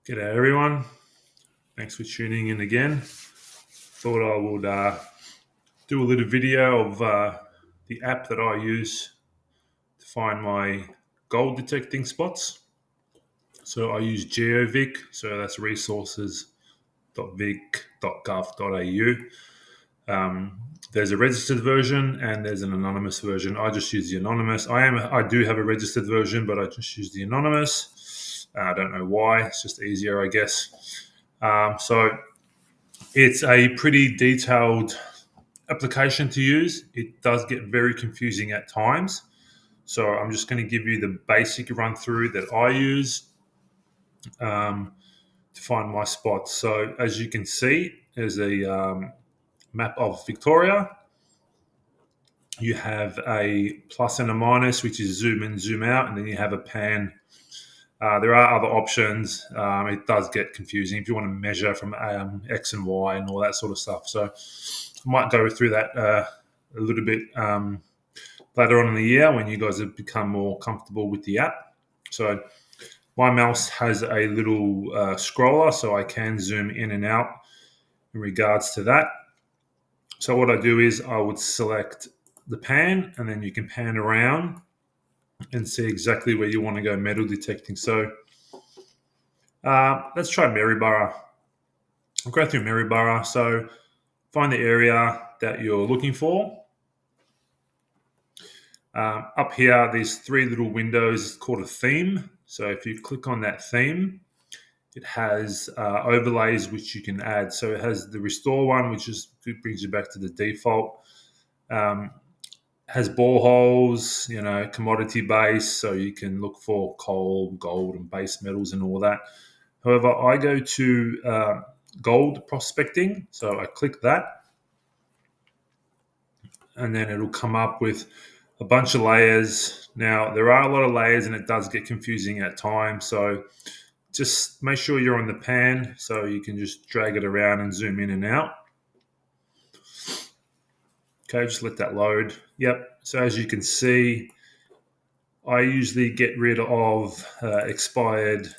G'day everyone. Thanks for tuning in again. Thought I would do a little video of the app that I use to find my gold detecting spots. So I use Geovic, so that's resources.vic.gov.au. There's a registered version and there's an anonymous version. I just use the anonymous. I do have a registered version, but I just use the anonymous. I don't know why. It's just easier, I guess. So it's a pretty detailed application to use. It does get very confusing at times. So I'm just going to give you the basic run through that I use um, to find my spots. So as you can see, there's a map of Victoria. You have a plus and a minus, which is zoom in, zoom out, and then you have a pan. There are other options. It does get confusing if you want to measure from X and Y and all that sort of stuff. So I might go through that a little bit later on in the year when you guys have become more comfortable with the app. So my mouse has a little scroller, so I can zoom in and out in regards to that. So what I do is I would select the pan, and then you can pan around and see exactly where you want to go metal detecting. So let's try Maryborough. I'll go through Maryborough. So find the area that you're looking for. Up here, these three little windows is called a theme. So if you click on that theme, it has overlays which you can add. So it has the restore one, which brings you back to the default. Has boreholes, commodity base, so you can look for coal, gold, and base metals and all that. However, I go to gold prospecting, so I click that, and then it'll come up with a bunch of layers. Now, there are a lot of layers, and it does get confusing at times, so just make sure you're on the pan so you can just drag it around and zoom in and out. Okay, just let that load. Yep, so as you can see, I usually get rid of expired,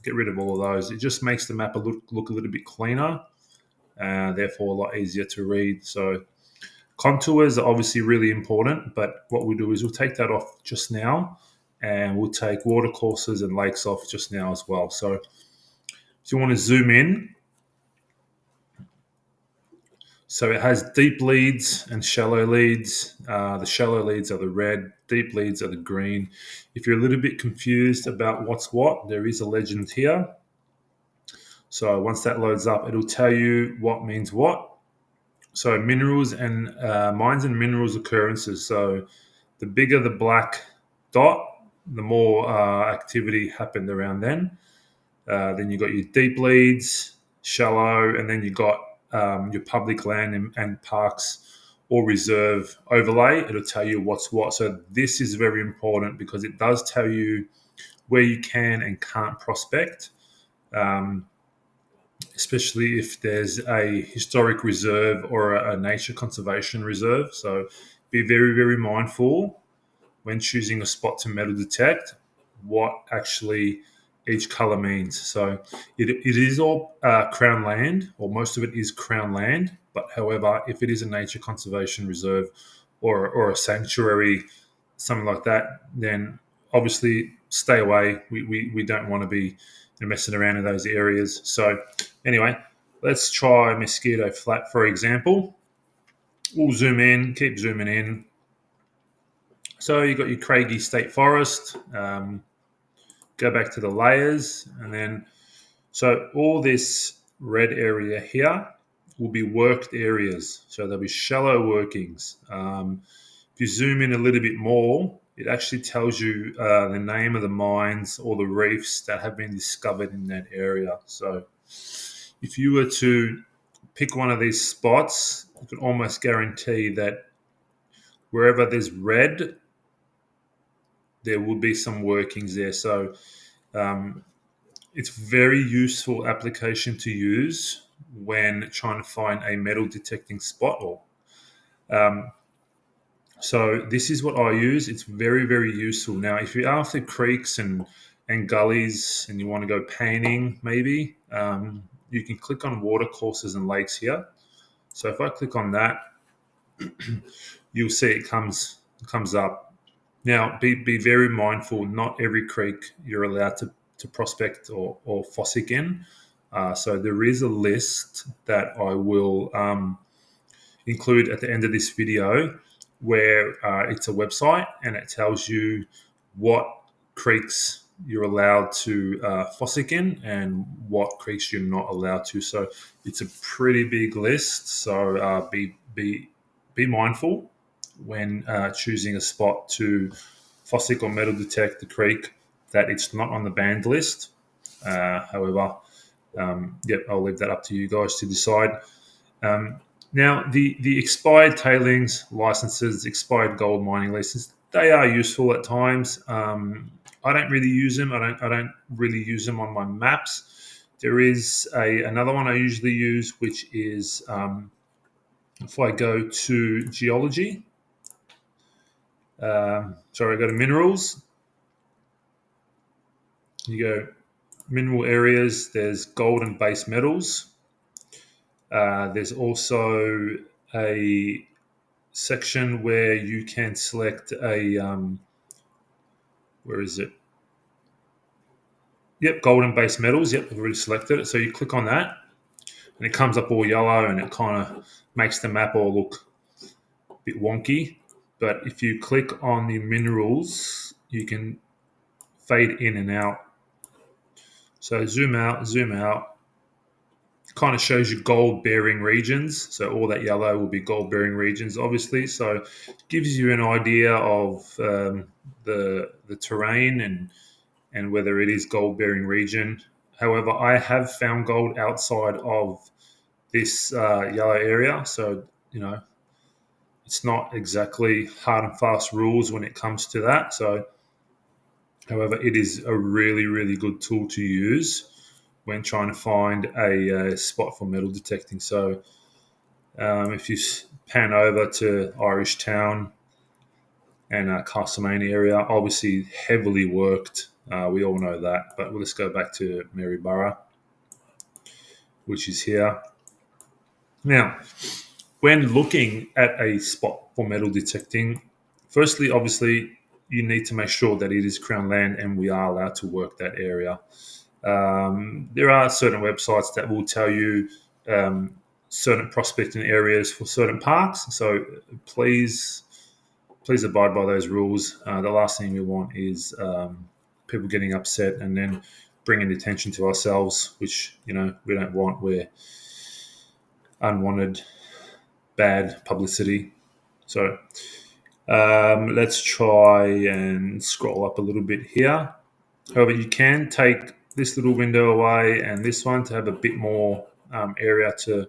get rid of all of those. It just makes the map look a little bit cleaner, therefore a lot easier to read. So contours are obviously really important, but what we'll do is we'll take that off just now, and we'll take watercourses and lakes off just now as well. So if you want to zoom in, so it has deep leads and shallow leads. The shallow leads are the red, deep leads are the green. If you're a little bit confused about what's what, there is a legend here. So once that loads up, it'll tell you what means what. So minerals and mines and minerals occurrences. So the bigger the black dot, the more activity happened around then. Then you got your deep leads, shallow, and then you got your public land and parks or reserve overlay. It'll tell you what's what. So this is very important because it does tell you where you can and can't prospect, especially if there's a historic reserve or a nature conservation reserve. So be very, very mindful when choosing a spot to metal detect what actually each color means. So it is all crown land, or most of it is crown land. But however, if it is a nature conservation reserve or a sanctuary, something like that, then obviously stay away. We don't want to be messing around in those areas. So anyway, let's try Mosquito Flat, for example. We'll zoom in, keep zooming in. So you've got your Craigie State Forest. Go back to the layers, and then so all this red area here will be worked areas. So there'll be shallow workings. If you zoom in a little bit more, it actually tells you the name of the mines or the reefs that have been discovered in that area. So if you were to pick one of these spots, you can almost guarantee that wherever there's red, there will be some workings there. So it's very useful application to use when trying to find a metal detecting spot. So this is what I use. It's very, very useful. Now, if you're after creeks and and gullies and you want to go panning maybe, you can click on water courses and lakes here. So if I click on that, you'll see it comes up. Now, be very mindful. Not every creek you're allowed to prospect or fossick in. So there is a list that I will include at the end of this video where it's a website and it tells you what creeks you're allowed to fossick in and what creeks you're not allowed to. So it's a pretty big list. So be mindful when choosing a spot to fossick or metal detect the creek that it's not on the banned list. However, I'll leave that up to you guys to decide. Now, the expired tailings licenses, expired gold mining licenses, they are useful at times. I don't really use them. I don't really use them on my maps. There is another one I usually use, which is if I go to geology. I go to minerals. You go mineral areas. There's gold and base metals. There's also a section where you can select a where is it? Yep, gold and base metals. Yep, I've already selected it. So you click on that, and it comes up all yellow, and it kind of makes the map all look a bit wonky. But if you click on the minerals, you can fade in and out. So zoom out, zoom out. Kind of shows you gold bearing regions. So all that yellow will be gold bearing regions, obviously. So it gives you an idea of the terrain and whether it is gold bearing region. However, I have found gold outside of this yellow area. So, it's not exactly hard and fast rules when it comes to that. So, however, it is a really, really good tool to use when trying to find a spot for metal detecting. So, if you pan over to Irish Town and Castlemaine area, obviously heavily worked. We all know that. But let's go back to Maryborough, which is here. Now, when looking at a spot for metal detecting, firstly, obviously, you need to make sure that it is Crown land and we are allowed to work that area. There are certain websites that will tell you certain prospecting areas for certain parks. So please abide by those rules. The last thing we want is people getting upset and then bringing attention to ourselves, which we don't want. We're unwanted bad publicity. So let's try and scroll up a little bit here. However, you can take this little window away and this one to have a bit more area to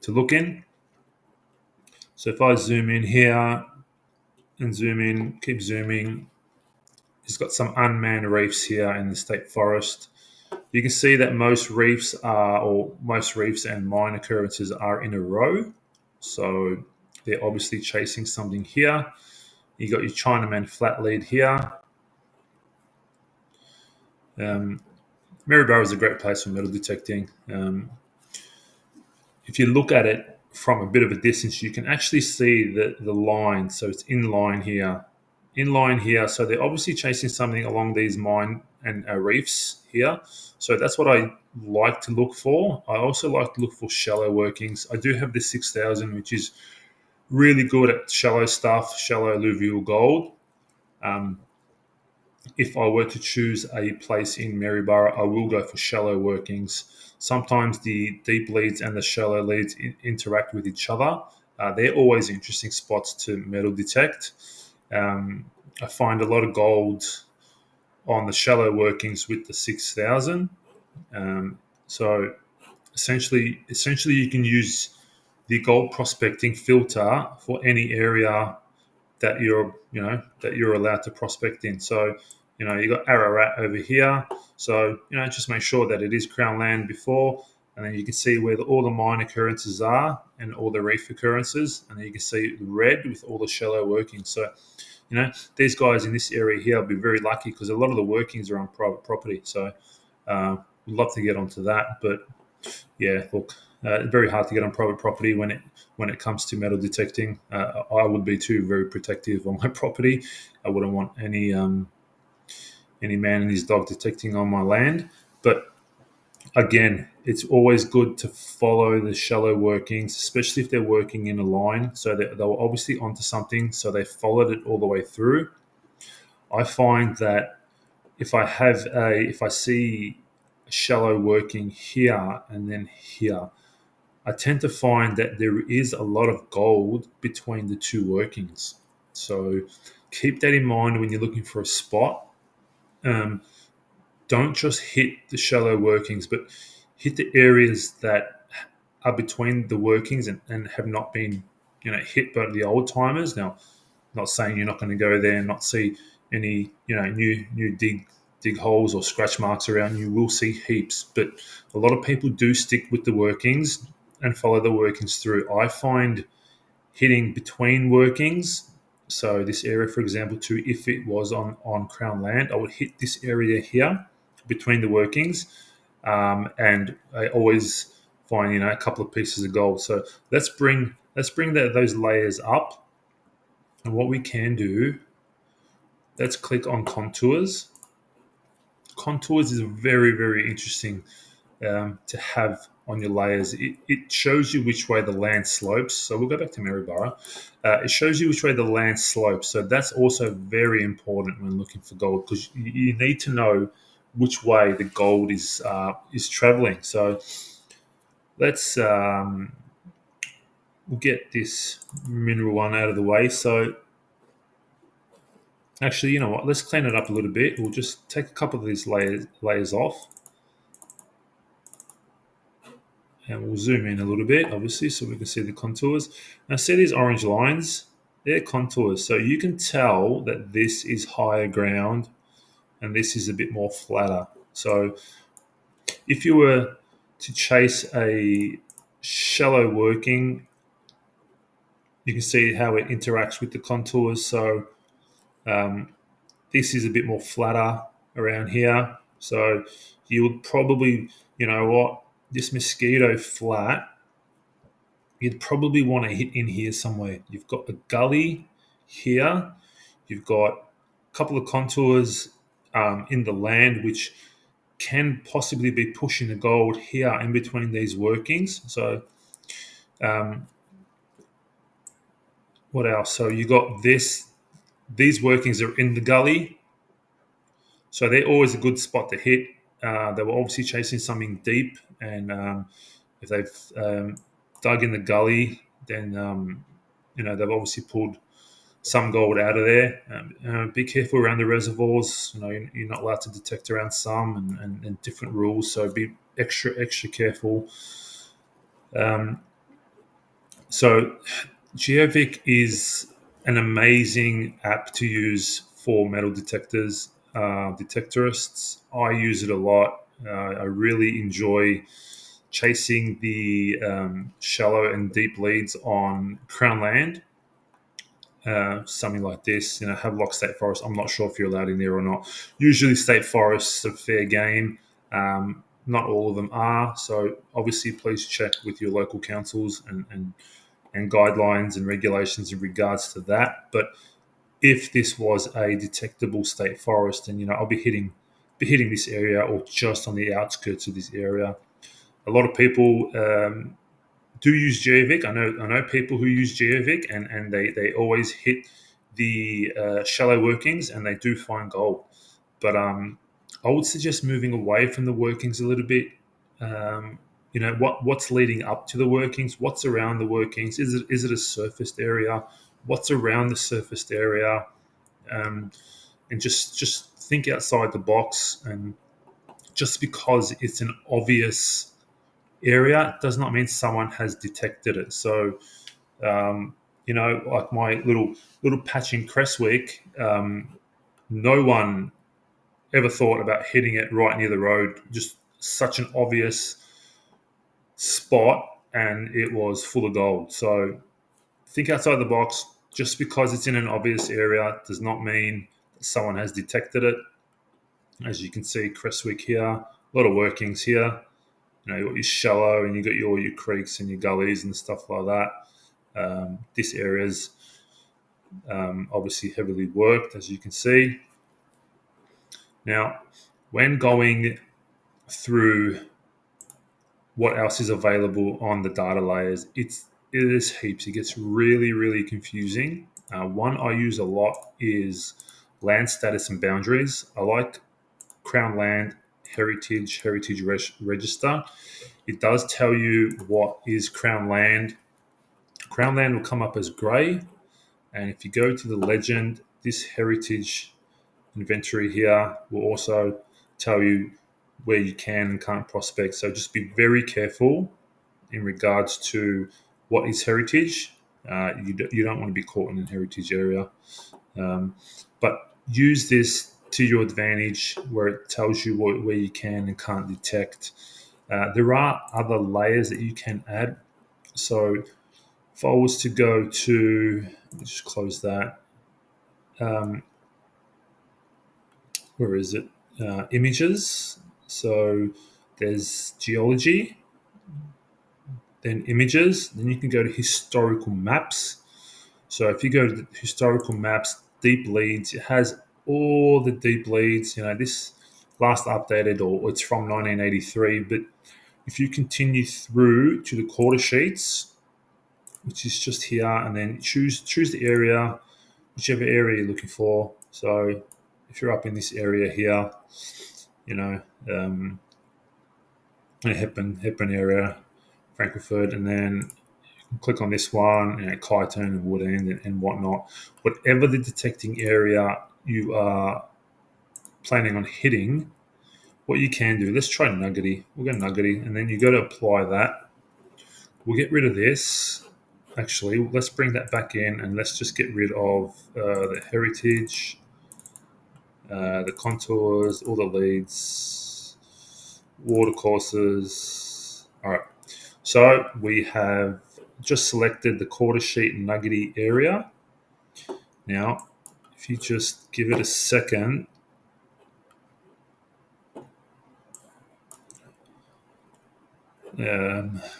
look in. So if I zoom in here and zoom in, keep zooming, it's got some unmanned reefs here in the state forest. You can see that most reefs and mine occurrences are in a row. So they're obviously chasing something here. You got your Chinaman flat lead here. Maryborough is a great place for metal detecting. If you look at it from a bit of a distance, you can actually see the line. So it's in line here. So they're obviously chasing something along these mine and reefs here. So that's what I like to look for. I also like to look for shallow workings. I do have the 6000, which is really good at shallow stuff, shallow alluvial gold. If I were to choose a place in Maryborough, I will go for shallow workings. Sometimes the deep leads and the shallow leads interact with each other. They're always interesting spots to metal detect. I find a lot of gold on the shallow workings with the 6000. So essentially, you can use the gold prospecting filter for any area that you're allowed to prospect in. So you got Ararat over here. So just make sure that it is Crown land before, and then you can see where all the mine occurrences are and all the reef occurrences, and then you can see the red with all the shallow workings. So these guys in this area here will be very lucky because a lot of the workings are on private property. So we'd love to get onto that, but yeah, look, very hard to get on private property when it comes to metal detecting. I would be too very protective on my property. I wouldn't want any man and his dog detecting on my land. But again, it's always good to follow the shallow workings, especially if they're working in a line. So they were obviously onto something, so they followed it all the way through. I find that if I see a shallow working here and then here, I tend to find that there is a lot of gold between the two workings. So keep that in mind when you're looking for a spot. Um, don't just hit the shallow workings, but hit the areas that are between the workings and have not been, hit by the old timers. Now, not saying you're not going to go there and not see any, new dig holes or scratch marks around. You will see heaps, but a lot of people do stick with the workings and follow the workings through. I find hitting between workings. So this area, for example, too, if it was on Crown land, I would hit this area here between the workings, and I always find a couple of pieces of gold. So let's bring those layers up, and what we can do, let's click on contours. Contours is very, very interesting to have on your layers. It shows you which way the land slopes. So we'll go back to Maryborough. It shows you which way the land slopes. So that's also very important when looking for gold, because you need to know which way the gold is traveling. So let's we'll get this mineral one out of the way. So actually, you know what? Let's clean it up a little bit. We'll just take a couple of these layers off. And we'll zoom in a little bit, obviously, so we can see the contours. Now, see these orange lines? They're contours. So you can tell that this is higher ground and this is a bit more flatter. So if you were to chase a shallow working, you can see how it interacts with the contours. So this is a bit more flatter around here. So you would probably, you know what, this mosquito flat, you'd probably want to hit in here somewhere. You've got a gully here. You've got a couple of contours in the land, which can possibly be pushing the gold here in between these workings. So um, what else? So you got this. These workings are in the gully. So they're always a good spot to hit. They were obviously chasing something deep, and if they've dug in the gully, then they've obviously pulled some gold out of there. Be careful around the reservoirs. You're not allowed to detect around some, and different rules. So be extra careful. So Geovic is an amazing app to use for metal detectors, detectorists. I use it a lot. I really enjoy chasing the shallow and deep leads on Crown land. Something like this, Havelock State Forest. I'm not sure if you're allowed in there or not. Usually, state forests are fair game. Not all of them are. So, obviously, please check with your local councils and guidelines and regulations in regards to that. But if this was a detectable state forest, then I'll be hitting this area or just on the outskirts of this area. A lot of people do use Geovic. I know people who use Geovic, and they always hit the shallow workings, and they do find gold. But I would suggest moving away from the workings a little bit. What's leading up to the workings? What's around the workings? Is it a surfaced area? What's around the surfaced area? And just think outside the box. And just because it's an obvious area does not mean someone has detected it. So, like my little patch in Crestwick, no one ever thought about hitting it right near the road. Just such an obvious spot, and it was full of gold. So think outside the box. Just because it's in an obvious area does not mean that someone has detected it. As you can see, Crestwick here, a lot of workings here. You got your shallow and you got all your creeks and your gullies and stuff like that. This area's obviously heavily worked, as you can see. Now, when going through what else is available on the data layers, it is heaps. It gets really, really confusing. One I use a lot is land status and boundaries. I like Crown Land Heritage Register. It does tell you what is Crown Land. Crown Land will come up as grey, and if you go to the legend, this heritage inventory here will also tell you where you can and can't prospect. So just be very careful in regards to what is heritage. You don't want to be caught in a heritage area. But use this to your advantage where it tells you where you can and can't detect. There are other layers that you can add. So if I was to go to, let's just close that. Where is it? Images. So there's geology, then images, then you can go to historical maps. So if you go to the historical maps, deep leads, it has all the deep leads. This last updated, or it's from 1983. But if you continue through to the quarter sheets, which is just here, and then choose the area, whichever area you're looking for. So if you're up in this area here, you know, Hepburn area, Frankfurt, and then click on this one, Kyneton and Woodend and whatnot. Whatever the detecting area you are planning on hitting, what you can do, let's try Nuggety. We'll go Nuggety, and then you got to apply that. We'll get rid of this. Actually, let's bring that back in, and let's just get rid of the heritage, the contours, all the leads, watercourses. All right. So we have just selected the quarter sheet nuggety area. Now, if you just give it a second,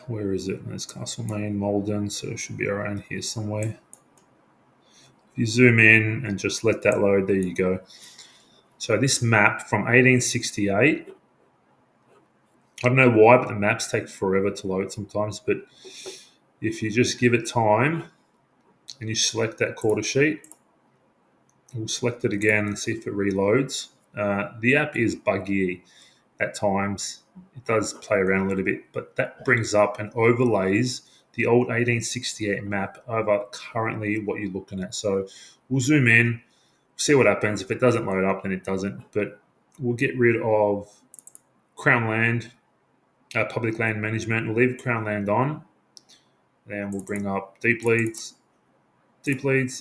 where is it? There's Castlemaine, Malden, so it should be around here somewhere. If you zoom in and just let that load, there you go. So this map from 1868, I don't know why, but the maps take forever to load sometimes, but if you just give it time and you select that quarter sheet, we'll select it again and see if it reloads. The app is buggy at times. It does play around a little bit, but that brings up and overlays the old 1868 map over currently what you're looking at. So we'll zoom in, see what happens. If it doesn't load up, then it doesn't. But we'll get rid of Crown Land, public land management. We'll leave Crown Land on. Then we'll bring up deep leads,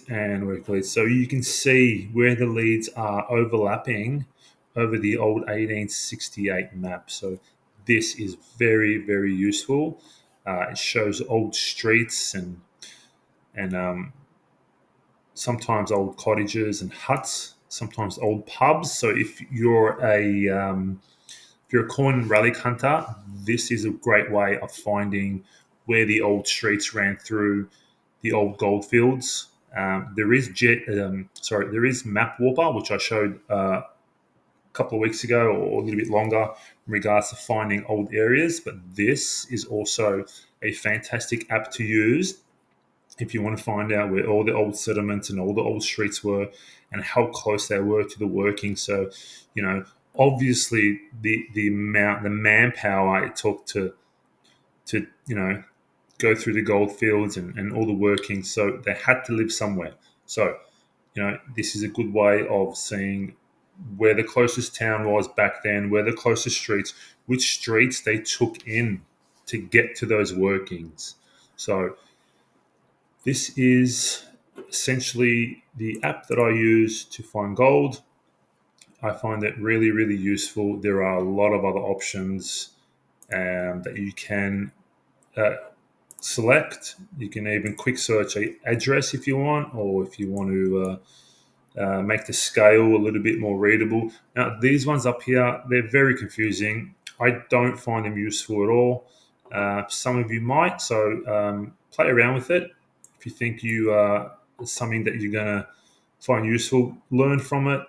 and work leads. So you can see where the leads are overlapping over the old 1868 map. So this is very, very useful. It shows old streets and sometimes old cottages and huts, sometimes old pubs. So if you're a coin and relic hunter, this is a great way of finding where the old streets ran through the old goldfields. There is Map Warper, which I showed a couple of weeks ago or a little bit longer in regards to finding old areas. But this is also a fantastic app to use if you want to find out where all the old settlements and all the old streets were and how close they were to the working. So, obviously the manpower it took to go through the gold fields and all the workings. So they had to live somewhere. So, this is a good way of seeing where the closest town was back then, where the closest streets, which streets they took in to get to those workings. So this is essentially the app that I use to find gold. I find it really, really useful. There are a lot of other options that you can select. You can even quick search a address if you want, or if you want to make the scale a little bit more readable. Now, these ones up here, they're very confusing. I don't find them useful at all. Some of you might, so play around with it. If you think it's something that you're going to find useful, learn from it.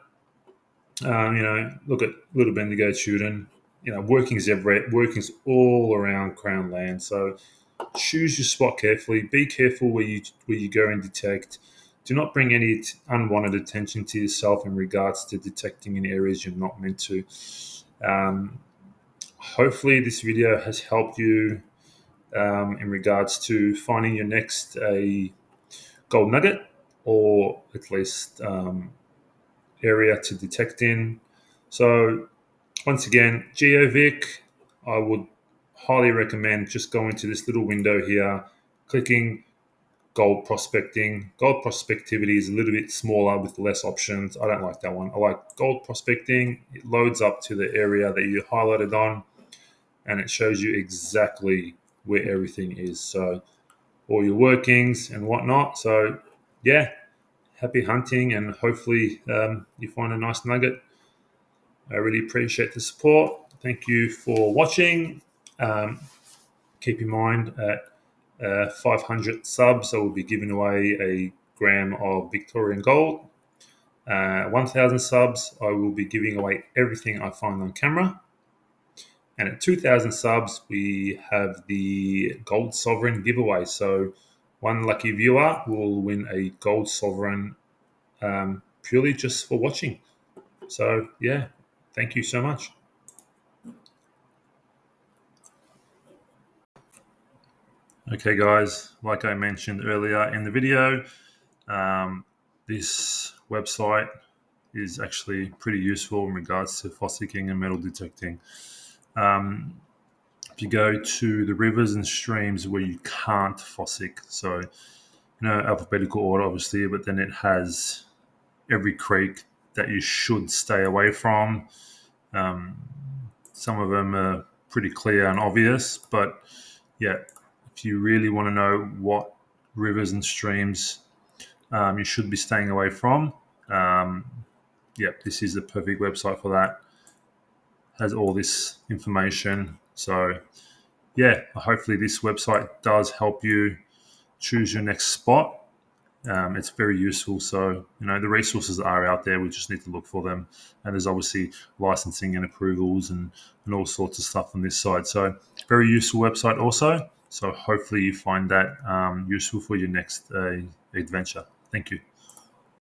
Look at Little Bendigo children. Working's everywhere. Working's all around Crown land. So choose your spot carefully. Be careful where you go and detect. Do not bring any unwanted attention to yourself in regards to detecting in areas you're not meant to. Um, Hopefully, this video has helped you in regards to finding your next gold nugget, or at least area to detect in. So once again, Geovic, I would highly recommend just going to this little window here, clicking gold prospecting. Gold prospectivity is a little bit smaller with less options. I don't like that one. I like gold prospecting. It loads up to the area that you highlighted on, and it shows you exactly where everything is. So all your workings and whatnot. So yeah, happy hunting, and hopefully you find a nice nugget. I really appreciate the support. Thank you for watching. Um, Keep in mind at 500 subs, I will be giving away a gram of Victorian gold. 1,000 subs, I will be giving away everything I find on camera. And at 2,000 subs, we have the Gold Sovereign giveaway. So one lucky viewer will win a Gold Sovereign purely just for watching. So yeah, thank you so much. Okay, guys, like I mentioned earlier in the video, this website is actually pretty useful in regards to fossicking and metal detecting. If you go to the rivers and streams where you can't fossick, so alphabetical order obviously, but then it has every creek that you should stay away from. Some of them are pretty clear and obvious, but yeah, if you really want to know what rivers and streams you should be staying away from, this is the perfect website for that. Has all this information. So yeah, hopefully this website does help you choose your next spot. It's very useful. So, the resources are out there. We just need to look for them. And there's obviously licensing and approvals and all sorts of stuff on this side. So, very useful website also. So, hopefully you find that useful for your next adventure. Thank you.